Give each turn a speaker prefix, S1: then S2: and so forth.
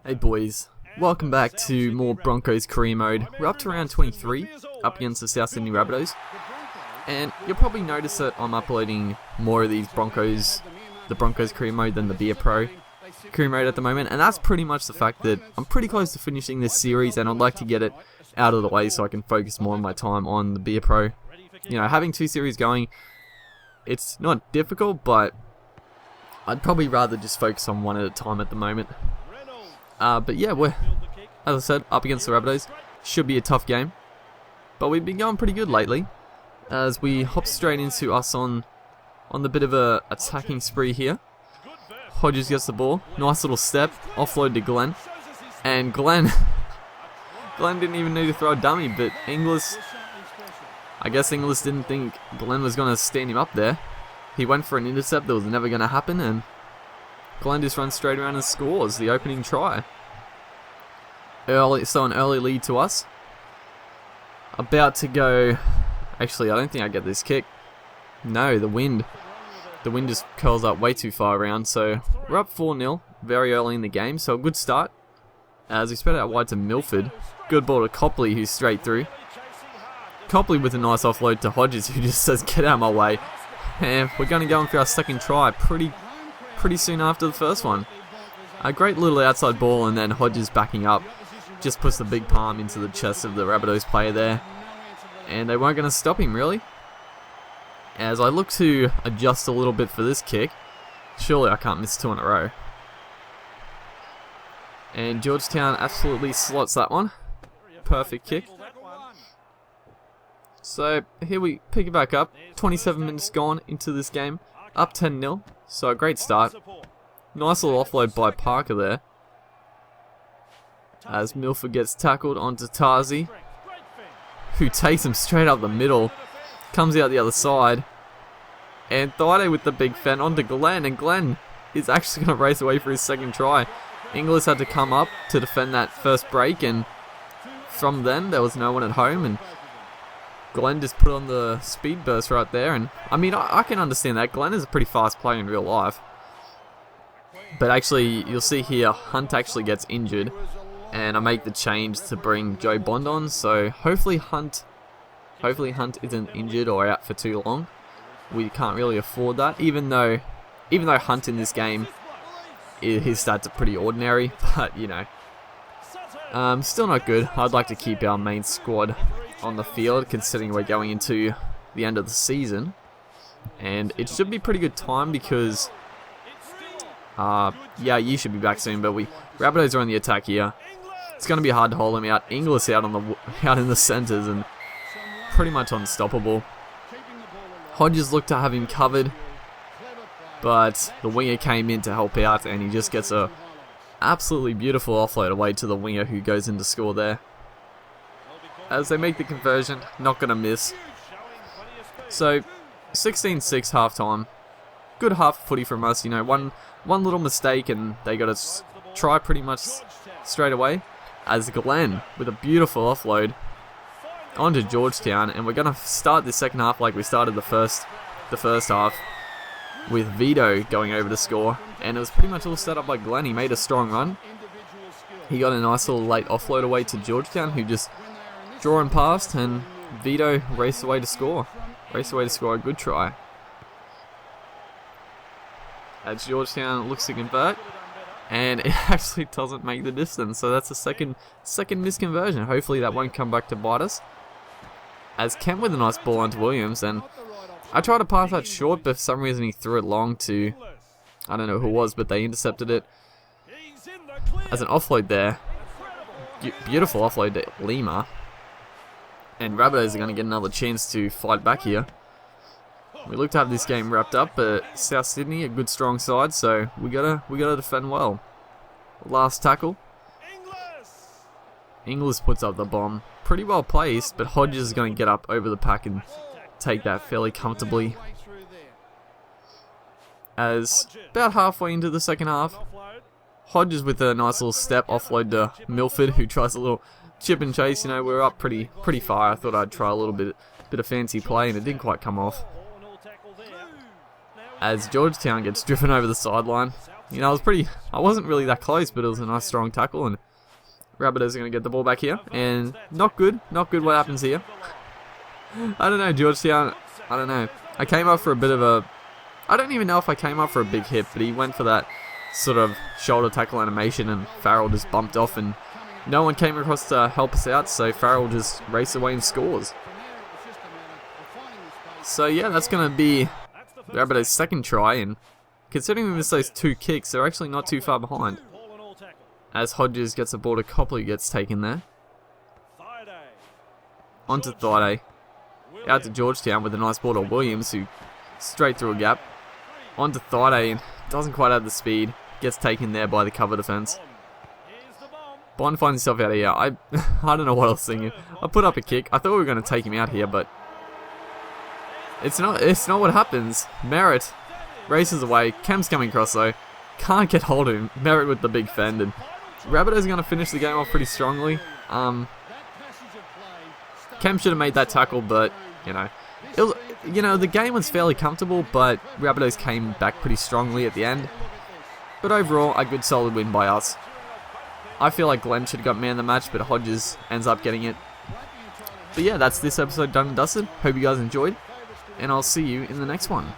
S1: Hey boys, welcome back to more Broncos career mode. We're up to round 23, up against the South Sydney Rabbitohs. And you'll probably notice that I'm uploading more of these the Broncos career mode than the Beer Pro career mode at the moment. And that's pretty much the fact that I'm pretty close to finishing this series and I'd like to get it out of the way so I can focus more of my time on the Beer Pro. You know, having two series going, it's not difficult, but I'd probably rather just focus on one at a time at the moment. But yeah, we're, as I said, up against the Rabbitohs. Should be a tough game. But we've been going pretty good lately, as we hop straight into us on the bit of a attacking spree here. Hodges gets the ball. Nice little step. Offload to Glenn. And Glenn didn't even need to throw a dummy, but I guess Inglis didn't think Glenn was going to stand him up there. He went for an intercept that was never going to happen, and Glenn just runs straight around and scores the opening try. So an early lead to us. About to go... Actually, I don't think I get this kick. No, the wind. The wind just curls up way too far around, so we're up 4-0 very early in the game, so a good start. As we spread out wide to Milford. Good ball to Copley, who's straight through. Copley with a nice offload to Hodges, who just says, "Get out of my way." And we're going to go in for our second try pretty soon after the first one. A great little outside ball, and then Hodges backing up just puts the big palm into the chest of the Rabbitohs player there. And they weren't going to stop him, really. As I look to adjust a little bit for this kick, surely I can't miss two in a row. And Georgetown absolutely slots that one. Perfect kick. So here we pick it back up. 27 minutes gone into this game. Up 10-0. So a great start. Nice little offload by Parker there. As Milford gets tackled onto Tarzi, who takes him straight up the middle. Comes out the other side. And Thide with the big fen onto Glenn. And Glenn is actually going to race away for his second try. Inglis had to come up to defend that first break. And from then, there was no one at home. And Glenn just put on the speed burst right there, and I mean, I can understand that. Glenn is a pretty fast player in real life. But actually, you'll see here, Hunt actually gets injured, and I make the change to bring Joe Bond on, so hopefully Hunt isn't injured or out for too long. We can't really afford that, even though Hunt in this game, his stats are pretty ordinary, but you know. Still not good. I'd like to keep our main squad on the field, considering we're going into the end of the season, and it should be pretty good time because yeah, you should be back soon, but Rabbitohs are on the attack here. It's going to be hard to hold him out. Inglis out in the centres and pretty much unstoppable. Hodges looked to have him covered, but the winger came in to help out, and he just gets a absolutely beautiful offload away to the winger, who goes in to score there. As they make the conversion, not going to miss. So, 16-6 half-time. Good half footy from us, you know, one little mistake and they got to try pretty much straight away. As Glenn, with a beautiful offload, onto Georgetown, and we're going to start the second half like we started the first half, with Vito going over to score, and it was pretty much all set up by Glenn. He made a strong run. He got a nice little late offload away to Georgetown, who just drawing past, and Vito raced away to score. A good try. As Georgetown looks to convert, and it actually doesn't make the distance. So that's a second misconversion. Hopefully that won't come back to bite us. As Kent with a nice ball onto Williams, and I tried to pass that short, but for some reason he threw it long to, I don't know who it was, but they intercepted it. As an offload there. Beautiful offload to Lima. And Rabbitohs are going to get another chance to fight back here. We look to have this game wrapped up, but South Sydney, a good strong side, so we gotta defend well. Last tackle. Inglis puts up the bomb. Pretty well placed, but Hodges is going to get up over the pack and take that fairly comfortably. As about halfway into the second half, Hodges with a nice little step offload to Milford, who tries a little chip and chase. You know, we're up pretty far. I thought I'd try a little bit of fancy play, and it didn't quite come off. As Georgetown gets driven over the sideline. You know, I wasn't really that close, but it was a nice strong tackle, and Rabbitohs are going to get the ball back here, and not good what happens here. I don't know, Georgetown, I don't know. I came up for a bit of a, I don't even know if I came up for a big hit, but he went for that sort of shoulder tackle animation, and Farrell just bumped off, and no one came across to help us out, so Farrell just raced away and scores. So yeah, that's going to be Rabbitohs' second try, and considering we missed those 2 kicks, they're actually not too far behind. As Hodges gets the ball to Copley, gets taken there. On to Thaiday. Out to Georgetown with a nice ball to Williams, who straight through a gap. On to Thaiday, and doesn't quite have the speed. Gets taken there by the cover defense. Bond finds himself out of here. I don't know what I was thinking. I put up a kick. I thought we were going to take him out here, but it's not what happens. Merritt races away. Kem's coming across though. Can't get hold of him. Merritt with the big fend, and Rabbitohs are going to finish the game off pretty strongly. Kem should have made that tackle, but the game was fairly comfortable, but Rabbitohs came back pretty strongly at the end. But overall, a good solid win by us. I feel like Glenn should have got man of the match, but Hodges ends up getting it. But yeah, that's this episode done and dusted. Hope you guys enjoyed, and I'll see you in the next one.